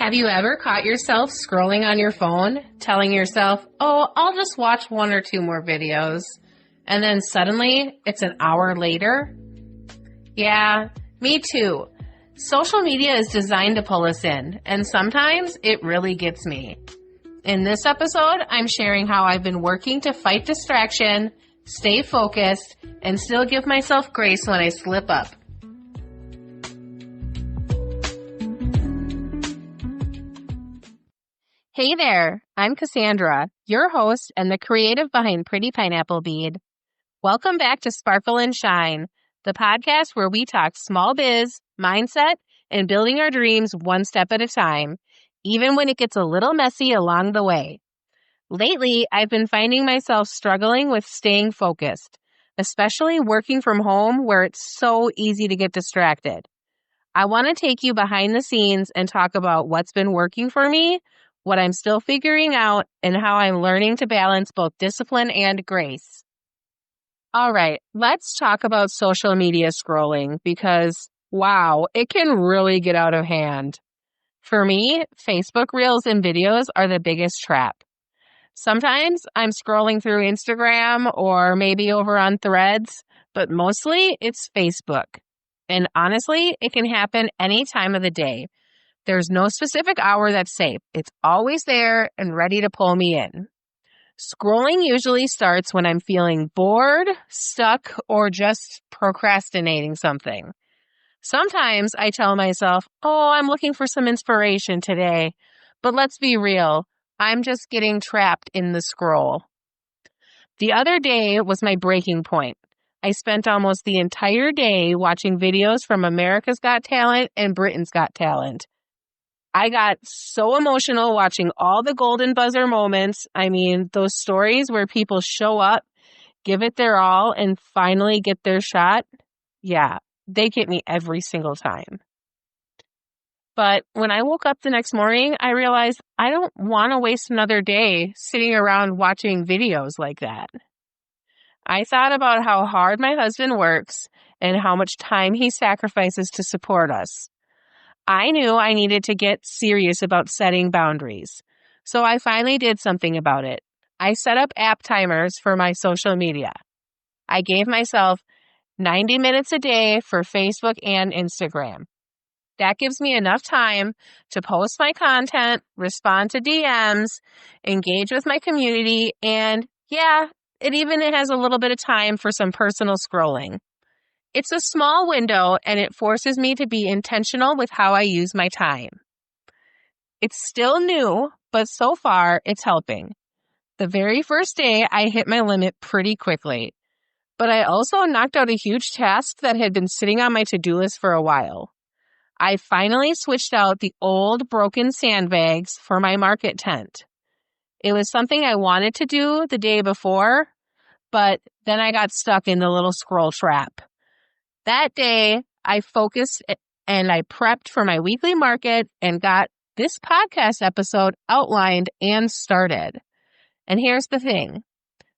Have you ever caught yourself scrolling on your phone, telling yourself, oh, I'll just watch one or two more videos, and then suddenly it's an hour later? Yeah, me too. Social media is designed to pull us in, and sometimes it really gets me. In this episode, I'm sharing how I've been working to fight distraction, stay focused, and still give myself grace when I slip up. Hey there, I'm Cassandra, your host and the creative behind Pretty Pineapple Bead. Welcome back to Sparkle and Shine, the podcast where we talk small biz, mindset, and building our dreams one step at a time, even when it gets a little messy along the way. Lately, I've been finding myself struggling with staying focused, especially working from home where it's so easy to get distracted. I want to take you behind the scenes and talk about what's been working for me, what I'm still figuring out, and how I'm learning to balance both discipline and grace. All right, let's talk about social media scrolling because, wow, it can really get out of hand. For me, Facebook Reels and videos are the biggest trap. Sometimes I'm scrolling through Instagram or maybe over on Threads, but mostly it's Facebook. And honestly, it can happen any time of the day. There's no specific hour that's safe. It's always there and ready to pull me in. Scrolling usually starts when I'm feeling bored, stuck, or just procrastinating something. Sometimes I tell myself, oh, I'm looking for some inspiration today. But let's be real, I'm just getting trapped in the scroll. The other day was my breaking point. I spent almost the entire day watching videos from America's Got Talent and Britain's Got Talent. I got so emotional watching all the golden buzzer moments. I mean, those stories where people show up, give it their all, and finally get their shot. Yeah, they get me every single time. But when I woke up the next morning, I realized I don't want to waste another day sitting around watching videos like that. I thought about how hard my husband works and how much time he sacrifices to support us. I knew I needed to get serious about setting boundaries. So I finally did something about it. I set up app timers for my social media. I gave myself 90 minutes a day for Facebook and Instagram. That gives me enough time to post my content, respond to DMs, engage with my community, and yeah, it even has a little bit of time for some personal scrolling. It's a small window and it forces me to be intentional with how I use my time. It's still new, but so far it's helping. The very first day I hit my limit pretty quickly, but I also knocked out a huge task that had been sitting on my to-do list for a while. I finally switched out the old broken sandbags for my market tent. It was something I wanted to do the day before, but then I got stuck in the little scroll trap. That day, I focused and I prepped for my weekly market and got this podcast episode outlined and started. And here's the thing.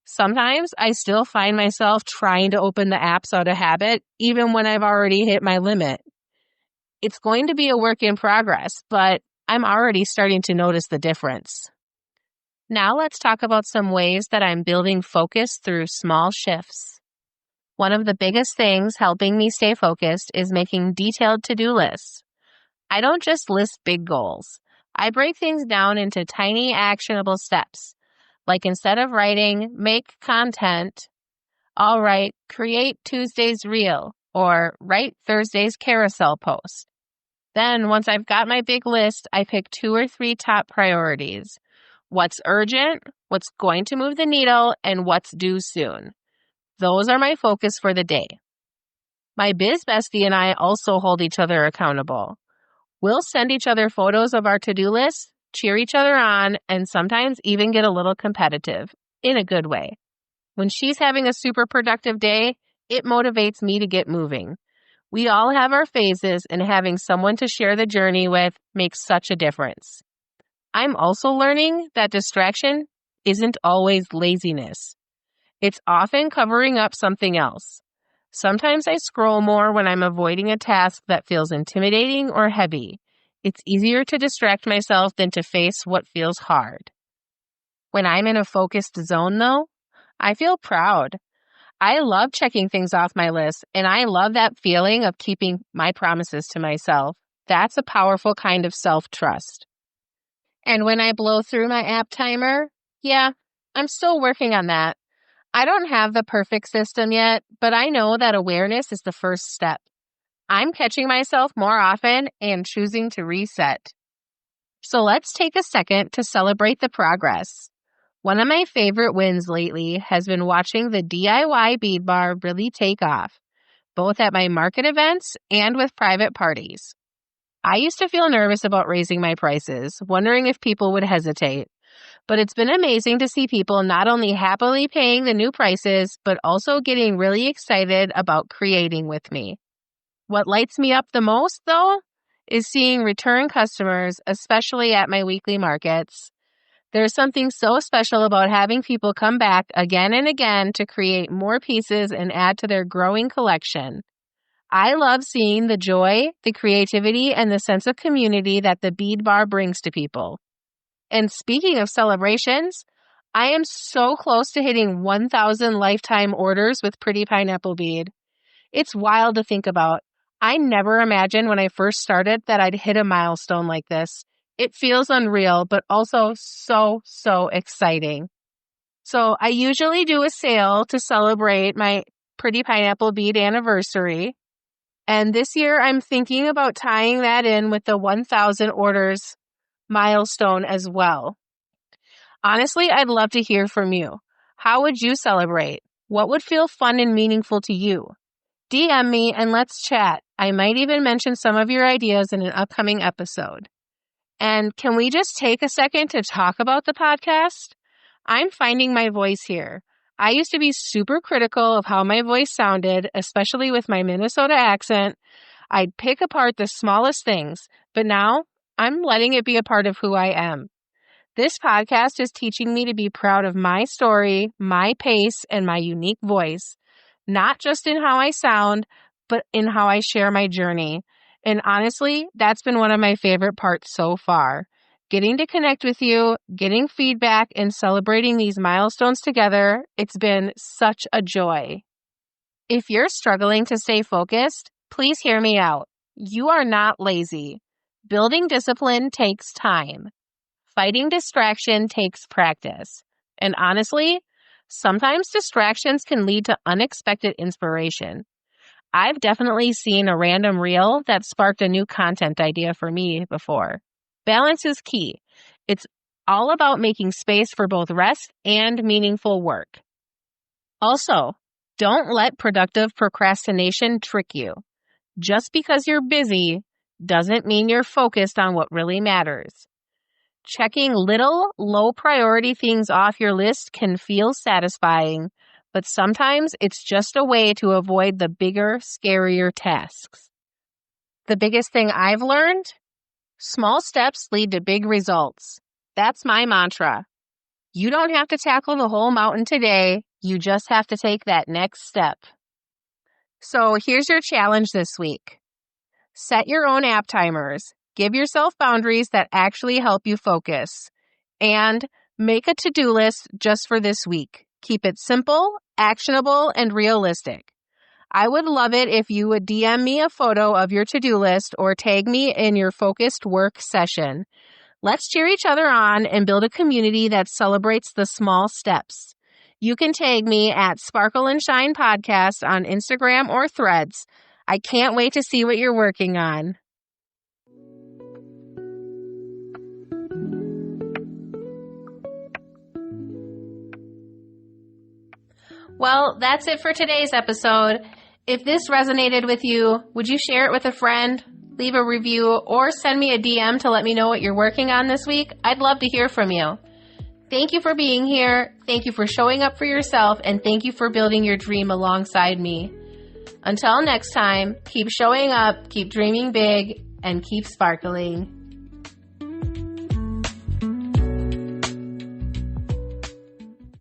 Sometimes I still find myself trying to open the apps out of habit, even when I've already hit my limit. It's going to be a work in progress, but I'm already starting to notice the difference. Now let's talk about some ways that I'm building focus through small shifts. One of the biggest things helping me stay focused is making detailed to-do lists. I don't just list big goals. I break things down into tiny actionable steps. Like instead of writing, make content, I'll write, create Tuesday's reel or write Thursday's carousel post. Then once I've got my big list, I pick 2 or 3 top priorities. What's urgent, what's going to move the needle, and what's due soon. Those are my focus for the day. My biz bestie and I also hold each other accountable. We'll send each other photos of our to-do list, cheer each other on, and sometimes even get a little competitive, in a good way. When she's having a super productive day, it motivates me to get moving. We all have our phases, and having someone to share the journey with makes such a difference. I'm also learning that distraction isn't always laziness. It's often covering up something else. Sometimes I scroll more when I'm avoiding a task that feels intimidating or heavy, It's easier to distract myself than to face what feels hard. When I'm in a focused zone, though, I feel proud. I love checking things off my list, and I love that feeling of keeping my promises to myself. That's a powerful kind of self-trust. And when I blow through my app timer, yeah, I'm still working on that. I don't have the perfect system yet, but I know that awareness is the first step. I'm catching myself more often and choosing to reset. So let's take a second to celebrate the progress. One of my favorite wins lately has been watching the DIY Bead Bar really take off, both at my market events and with private parties. I used to feel nervous about raising my prices, wondering if people would hesitate. But it's been amazing to see people not only happily paying the new prices, but also getting really excited about creating with me. What lights me up the most, though, is seeing return customers, especially at my weekly markets. There's something so special about having people come back again and again to create more pieces and add to their growing collection. I love seeing the joy, the creativity, and the sense of community that the Bead Bar brings to people. And speaking of celebrations, I am so close to hitting 1,000 lifetime orders with Pretty Pineapple Bead. It's wild to think about. I never imagined when I first started that I'd hit a milestone like this. It feels unreal, but also so exciting. So I usually do a sale to celebrate my Pretty Pineapple Bead anniversary. And this year I'm thinking about tying that in with the 1,000 orders milestone as well. Honestly, I'd love to hear from you. How would you celebrate? What would feel fun and meaningful to you? DM me and let's chat. I might even mention some of your ideas in an upcoming episode. And can we just take a second to talk about the podcast? I'm finding my voice here. I used to be super critical of how my voice sounded, especially with my Minnesota accent. I'd pick apart the smallest things, but now I'm letting it be a part of who I am. This podcast is teaching me to be proud of my story, my pace, and my unique voice, not just in how I sound, but in how I share my journey. And honestly, that's been one of my favorite parts so far. Getting to connect with you, getting feedback, and celebrating these milestones together, it's been such a joy. If you're struggling to stay focused, please hear me out. You are not lazy. Building discipline takes time. Fighting distraction takes practice. And honestly, sometimes distractions can lead to unexpected inspiration. I've definitely seen a random reel that sparked a new content idea for me before. Balance is key. It's all about making space for both rest and meaningful work. Also, don't let productive procrastination trick you. Just because you're busy doesn't mean you're focused on what really matters. Checking little, low-priority things off your list can feel satisfying, but sometimes it's just a way to avoid the bigger, scarier tasks. The biggest thing I've learned? Small steps lead to big results. That's my mantra. You don't have to tackle the whole mountain today. You just have to take that next step. So here's your challenge this week. Set your own app timers. Give yourself boundaries that actually help you focus. And make a to-do list just for this week. Keep it simple, actionable, and realistic. I would love it if you would DM me a photo of your to-do list or tag me in your focused work session. Let's cheer each other on and build a community that celebrates the small steps. You can tag me at Sparkle and Shine Podcast on Instagram or Threads. I can't wait to see what you're working on. Well, that's it for today's episode. If this resonated with you, would you share it with a friend, leave a review, or send me a DM to let me know what you're working on this week? I'd love to hear from you. Thank you for being here. Thank you for showing up for yourself, and thank you for building your dream alongside me. Until next time, keep showing up, keep dreaming big, and keep sparkling.